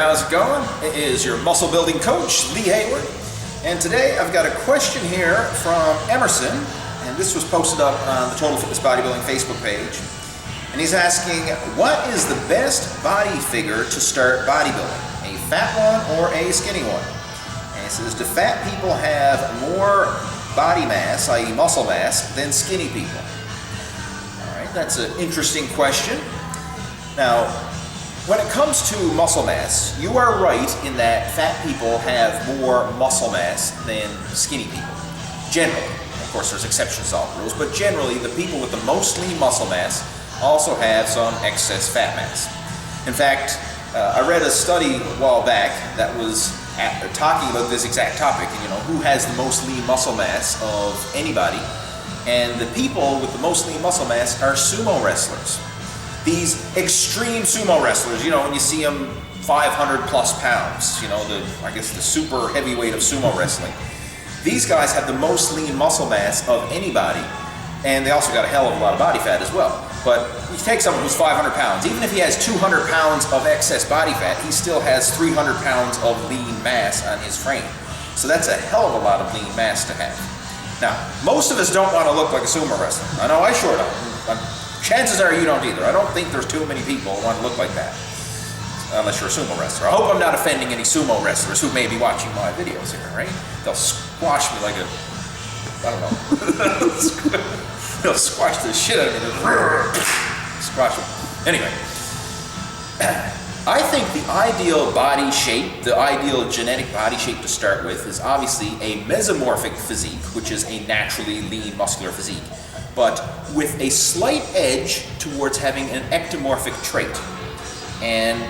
how's it going? It is your muscle building coach, Lee Hayward. And today I've got a question here from Emerson, and this was posted up on the Total Fitness Bodybuilding Facebook page. And he's asking, what is the best body figure to start bodybuilding? A fat one or a skinny one? And he says, do fat people have more body mass, i.e. muscle mass, than skinny people? All right, that's an interesting question. Now, when it comes to muscle mass, you are right in that fat people have more muscle mass than skinny people. Generally. Of course, there's exceptions to all the rules, but generally, the people with the most lean muscle mass also have some excess fat mass. In fact, I read a study a while back that was talking about this exact topic, and who has the most lean muscle mass of anybody, and the people with the most lean muscle mass are sumo wrestlers. These extreme sumo wrestlers, when you see them 500 plus pounds, I guess the super heavyweight of sumo wrestling. These guys have the most lean muscle mass of anybody, and they also got a hell of a lot of body fat as well. But you take someone who's 500 pounds, even if he has 200 pounds of excess body fat, he still has 300 pounds of lean mass on his frame. So that's a hell of a lot of lean mass to have. Now, most of us don't want to look like a sumo wrestler. I know I sure don't. Chances are you don't either. I don't think there's too many people who want to look like that, unless you're a sumo wrestler. I hope I'm not offending any sumo wrestlers who may be watching my videos here, right? They'll squash me like a, I don't know. They'll squash the shit out of me. Squash them. Anyway, I think the ideal body shape, the ideal genetic body shape to start with is obviously a mesomorphic physique, which is a naturally lean muscular physique, but with a slight edge towards having an ectomorphic trait. And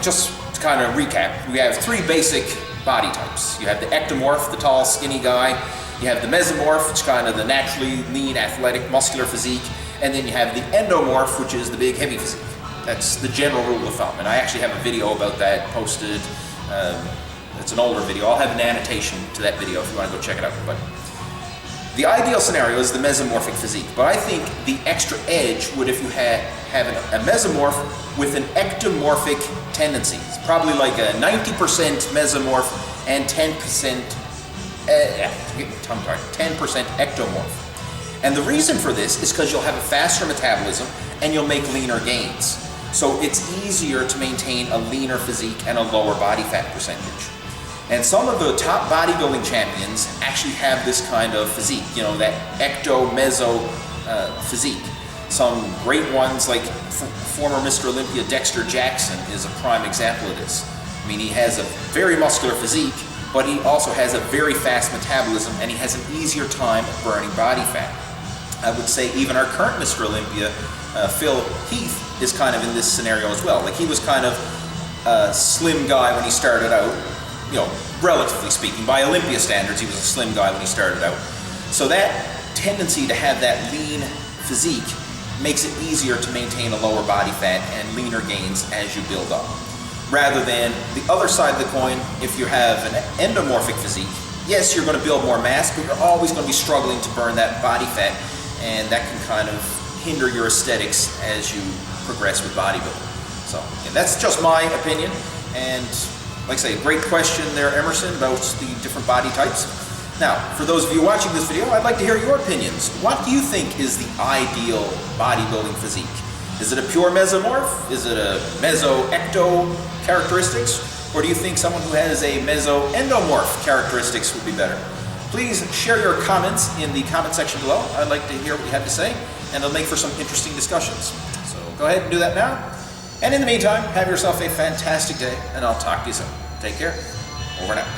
just to kind of recap, we have three basic body types. You have the ectomorph, the tall, skinny guy. You have the mesomorph, which is kind of the naturally lean, athletic, muscular physique. And then you have the endomorph, which is the big, heavy physique. That's the general rule of thumb. And I actually have a video about that posted. It's an older video. I'll have an annotation to that video if you want to go check it out. But the ideal scenario is the mesomorphic physique, but I think the extra edge would if you have a mesomorph with an ectomorphic tendency. It's probably like a 90% mesomorph and 10% ectomorph. And the reason for this is because you'll have a faster metabolism and you'll make leaner gains. So it's easier to maintain a leaner physique and a lower body fat percentage. And some of the top bodybuilding champions actually have this kind of physique, that ecto-meso physique. Some great ones like former Mr. Olympia Dexter Jackson is a prime example of this. I mean, he has a very muscular physique, but he also has a very fast metabolism and he has an easier time burning body fat. I would say even our current Mr. Olympia, Phil Heath, is kind of in this scenario as well. Like he was kind of a slim guy when he started out. Relatively speaking, by Olympia standards, he was a slim guy when he started out. So that tendency to have that lean physique makes it easier to maintain a lower body fat and leaner gains as you build up. Rather than the other side of the coin, if you have an endomorphic physique, yes, you're going to build more mass, but you're always going to be struggling to burn that body fat, and that can kind of hinder your aesthetics as you progress with bodybuilding. So again, that's just my opinion, and like I say, great question there, Emerson, about the different body types. Now, for those of you watching this video, I'd like to hear your opinions. What do you think is the ideal bodybuilding physique? Is it a pure mesomorph? Is it a meso-ecto characteristics? Or do you think someone who has a meso-endomorph characteristics would be better? Please share your comments in the comment section below. I'd like to hear what you have to say, and it'll make for some interesting discussions. So go ahead and do that now. And in the meantime, have yourself a fantastic day, and I'll talk to you soon. Take care. Over and out.